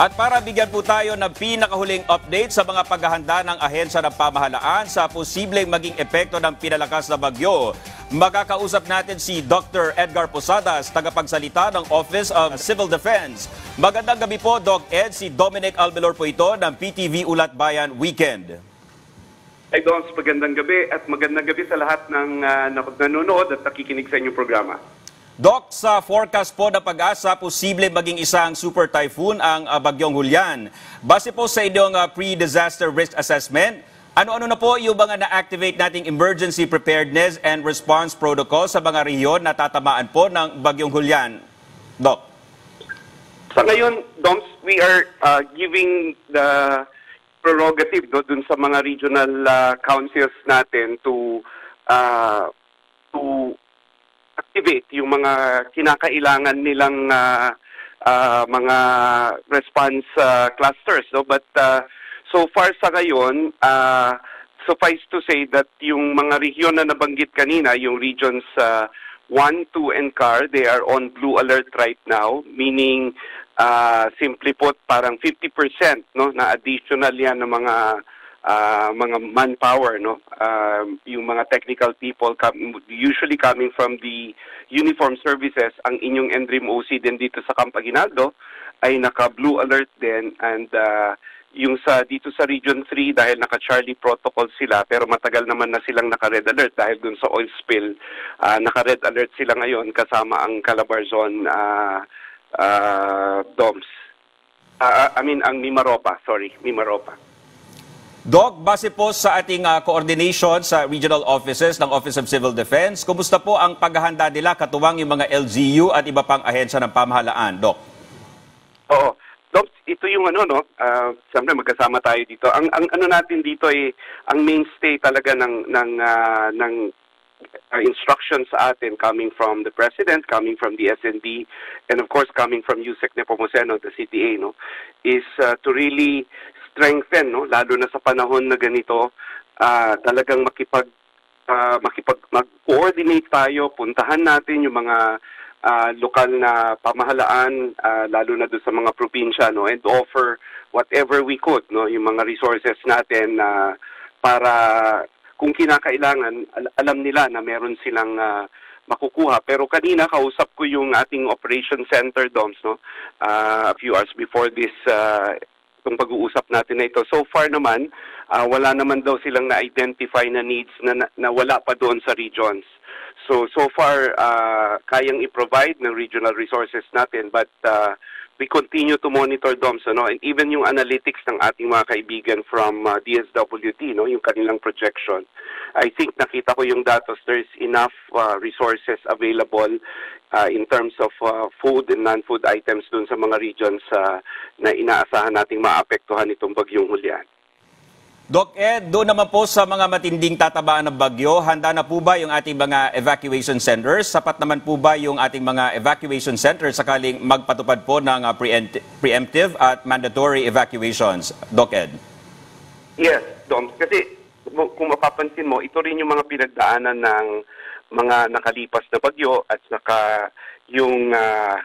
At para bigyan po tayo ng pinakahuling update sa mga paghahanda ng ahensya ng pamahalaan sa posibleng maging epekto ng pinalakas na bagyo, makakausap natin si Dr. Edgar Posadas, tagapagsalita ng Office of Civil Defense. Magandang gabi po, Doc Ed. Si Dominic Almelor po ito ng PTV Ulat Bayan Weekend. Hey Dons, magandang gabi at magandang gabi sa lahat ng nanonood at nakikinig sa inyong programa. Doc, sa forecast po ng Pag-asa, posible maging isang super typhoon ang Bagyong Julian. Base po sa inyong pre-disaster risk assessment, ano-ano na po yung mga na-activate nating emergency preparedness and response protocol sa mga rehiyon na tatamaan po ng Bagyong Julian? Doc. Sa ngayon, Doms, we are giving the prerogative dun sa mga regional councils natin to activate yung mga kinakailangan nilang mga response clusters, no? But so far sa ngayon, suffice to say that yung mga region na nabanggit kanina, yung regions 1, 2, and CAR, they are on blue alert right now, meaning simply put parang 50%, no, na additional yan ng mga manpower, no, yung mga technical people usually coming from the uniform services. Ang inyong NDRIM OC din dito sa Camp Aguinaldo ay naka blue alert din, and yung dito sa Region 3 dahil naka Charlie protocol sila, pero matagal naman na silang naka red alert dahil dun sa oil spill, naka red alert sila ngayon kasama ang Calabarzon DOMS. Ang Mimaropa, Mimaropa. Doc, base po sa ating coordination sa regional offices ng Office of Civil Defense, kumusta po ang paghahanda nila katuwang yung mga LGU at iba pang ahensya ng pamahalaan, Doc? Oo. Doc, ito yung siyempre magkasama tayo dito. Ang ano natin dito ay ang mainstay talaga ng instructions sa atin coming from the President, coming from the SND, and of course coming from Yusek Nepomuceno, the CTA, no, is to really strengthen, no, lalo na sa panahon na ganito, talagang mag-coordinate tayo, puntahan natin yung mga lokal na pamahalaan, lalo na doon sa mga probinsya, no, and offer whatever we could, no, yung mga resources natin para kung kinakailangan, alam nila na meron silang makukuha. Pero kanina kausap ko yung ating operation center, DOMS, no, a few hours before this itong pag-uusap natin na ito. So far naman, wala naman daw silang na-identify na needs na wala pa doon sa regions. So far, kayang i-provide ng regional resources natin, but we continue to monitor DOMS, no? And even yung analytics ng ating mga kaibigan from DSWD, no? Yung kanilang projection. I think nakita ko yung datos, there's enough resources available in terms of food and non-food items dun sa mga regions na inaasahan nating maapektuhan itong Bagyong Julian. Doc Ed, doon naman po sa mga matinding tatabaan ng bagyo, handa na po ba yung ating mga evacuation centers? Sapat naman po ba yung ating mga evacuation centers sakaling magpatupad po ng preemptive at mandatory evacuations? Doc Ed. Yes, Dom. Kasi kung mapapansin mo, ito rin yung mga pinagdaanan ng mga nakalipas na bagyo at saka yung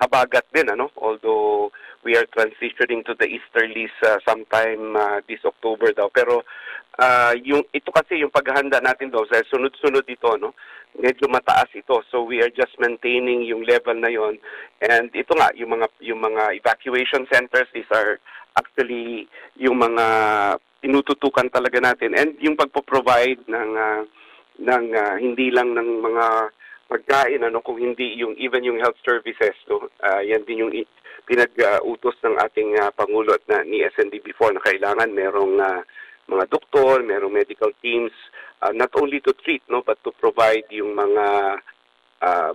habagat din, ano? Although we are transitioning to the easterlies sometime this October daw. Pero ito kasi yung paghahanda natin daw, dahil sunod-sunod ito, no? Medyo mataas ito. So we are just maintaining yung level na yon. And ito nga, yung mga evacuation centers, these are actually yung mga tinututukan talaga natin. And yung pagpo-provide ng hindi lang ng mga pagkain, ano, kung hindi even yung health services, no? Yan din yung pinag-utos ng ating Pangulo at ni SND before na kailangan merong mga doktor, merong medical teams, not only to treat, no, but to provide yung mga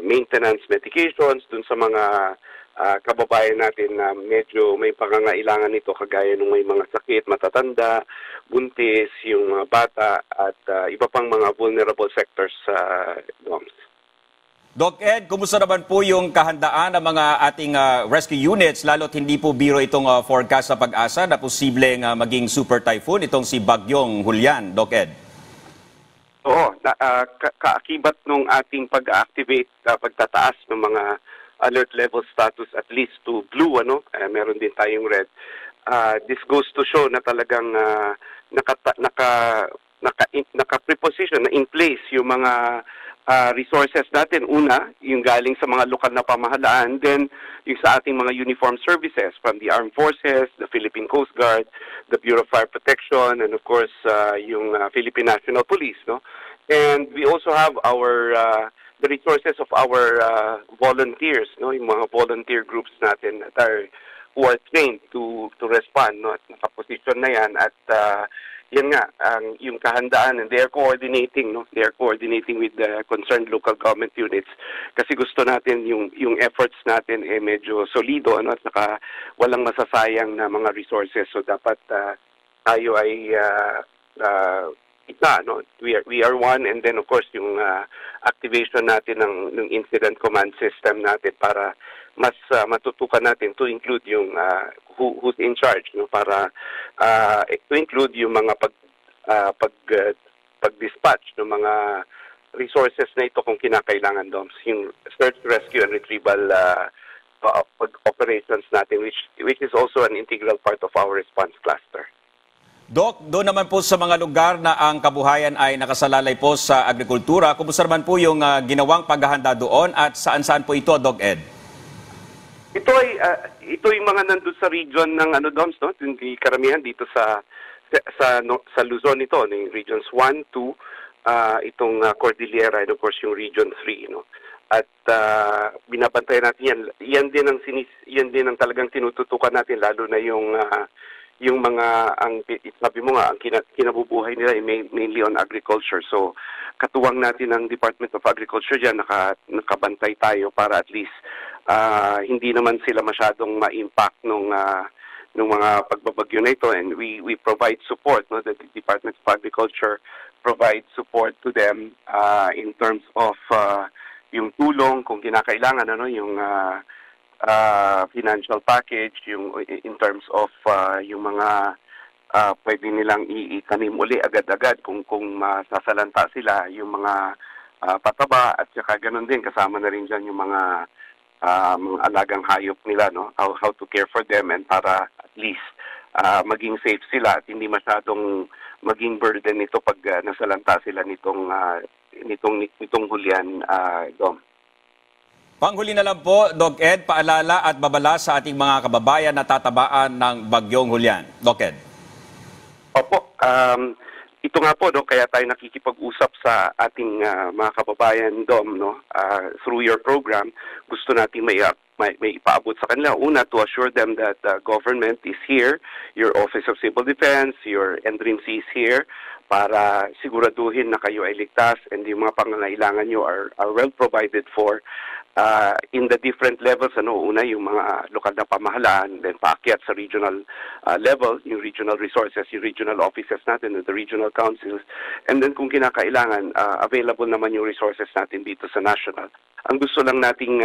maintenance medications dun sa mga kababayan natin na medyo may pangangailangan nito, kagaya nung may mga sakit, matatanda, buntis, yung mga bata, at iba pang mga vulnerable sectors sa DOMS. Doc Ed, kumusta naman po yung kahandaan ng mga ating rescue units, lalo't hindi po biro itong forecast sa Pag-asa na posibleng maging super typhoon, itong si Bagyong Julian, Doc Ed? Oo, kaakibat nung ating pag-activate, pagtataas ng mga alert level status at least to blue, meron din tayong red. this goes to show na talagang naka-preposition na in place yung mga resources natin. Una, yung galing sa mga lokal na pamahalaan, then yung sa ating mga uniformed services from the Armed Forces, the Philippine Coast Guard, the Bureau of Fire Protection, and of course, yung Philippine National Police, no? And we also have our the resources of our volunteers, no? Yung mga volunteer groups natin that are who are trained to respond, no? At nakaposisyon na yan at yan nga, yung kahandaan, and they are coordinating, no? They are coordinating with the concerned local government units kasi gusto natin yung efforts natin medyo solido, ano, at saka walang masasayang na mga resources. So dapat tayo ay no? We are one, and then of course yung activation natin ng incident command system natin para mas matutukan natin to include yung who's in charge, no, para to include yung mga pag-dispatch ng mga resources na ito kung kinakailangan doon, yung search, rescue and retrieval operations natin, which is also an integral part of our response cluster. Doc, doon naman po sa mga lugar na ang kabuhayan ay nakasalalay po sa agrikultura, kumusta naman po yung ginawang paghahanda doon at saan-saan po ito, Doc Ed? Ito yung mga nandun sa region ng DOMS, no? Yung karamihan dito sa Luzon ito, no? Yung regions 1, 2, itong Cordillera, and of course yung region 3, no? At binabantayan natin yan. Yan din ang talagang tinututukan natin, lalo na yung mga sabi mo nga, ang kinabubuhay nila ay mainly on agriculture. So katuwang natin ang Department of Agriculture diyan, nakabantay tayo para at least hindi naman sila masyadong ma-impact nung mga pagbabagyo na ito, and we provide support, no? The Department of Agriculture provides support to them in terms of yung tulong kung kinakailangan, ano, yung financial package, yung in terms of yung mga pwede nilang itanim uli agad-agad kung masasalanta sila, yung mga pataba, at saka ganun din kasama na rin dyan yung mga alagang hayop nila, no? How to care for them, and para at least maging safe sila at hindi masyadong maging burden nito pag nasalanta sila nitong hulyan, Dom. Panghuli na lang po, Doc Ed, paalala at babala sa ating mga kababayan na tatabaan ng bagyong Hulyan. Doc Ed. Opo, ito nga po, no, kaya tayo nakikipag-usap sa ating mga kababayan, Dom, no, through your program. Gusto natin may ipaabot sa kanila. Una, to assure them that the government is here, your Office of Civil Defense, your NDRIMC is here, para siguraduhin na kayo ay ligtas and yung mga pangangailangan nyo are well provided for in the different levels. Una, yung mga lokal na pamahalaan, then paakyat sa regional level, yung regional resources, yung regional offices natin, the regional councils, and then kung kinakailangan, available naman yung resources natin dito sa national. Ang gusto lang nating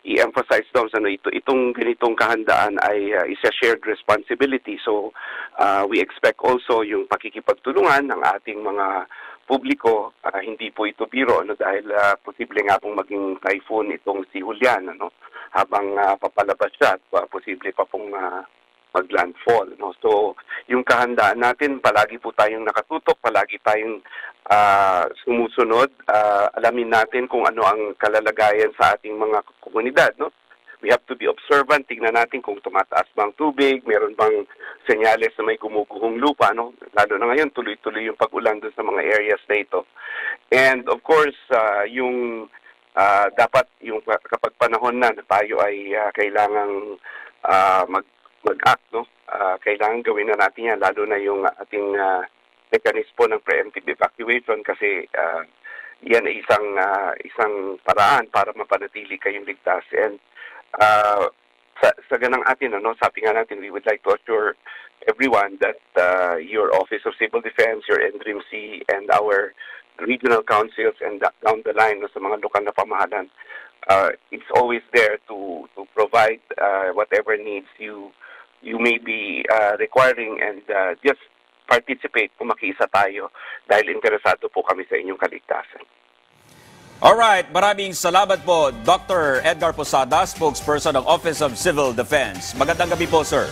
i-emphasize doon, itong ganitong kahandaan ay is a shared responsibility. So we expect also yung pakikipagtulungan ng ating mga publiko. Hindi po ito biro, dahil posible nga pong maging typhoon itong si Hulyan, habang papalabas siya at posible pa pong mag-landfall. So yung kahandaan natin, palagi po tayong nakatutok, palagi tayong sumusunod, alamin natin kung ano ang kalalagayan sa ating mga komunidad, no? We have to be observant, tingnan natin kung tumataas bang tubig, meron bang senyales na may gumuguhong lupa, no? Lalo na ngayon, tuloy-tuloy yung pag-ulan doon sa mga areas na ito. And of course, yung dapat yung kapag panahon na tayo ay kailangang mag-act, no? Kailangan gawin na natin yan, lalo na yung ating mechanismo ng preemptive evacuation, kasi yan ay isang paraan para mapanatili kayong ligtas. And sa ganang atin, sabi nga natin, we would like to assure everyone that your Office of Civil Defense, your NDRIMC, and our regional councils and down the line, sa mga lokal na pamahalaan, it's always there to provide whatever needs you may be requiring, and just participate kung makiisa tayo dahil interesado po kami sa inyong kaligtasan. Alright, maraming salamat po, Dr. Edgar Posadas, spokesperson ng Office of Civil Defense. Magandang gabi po, sir.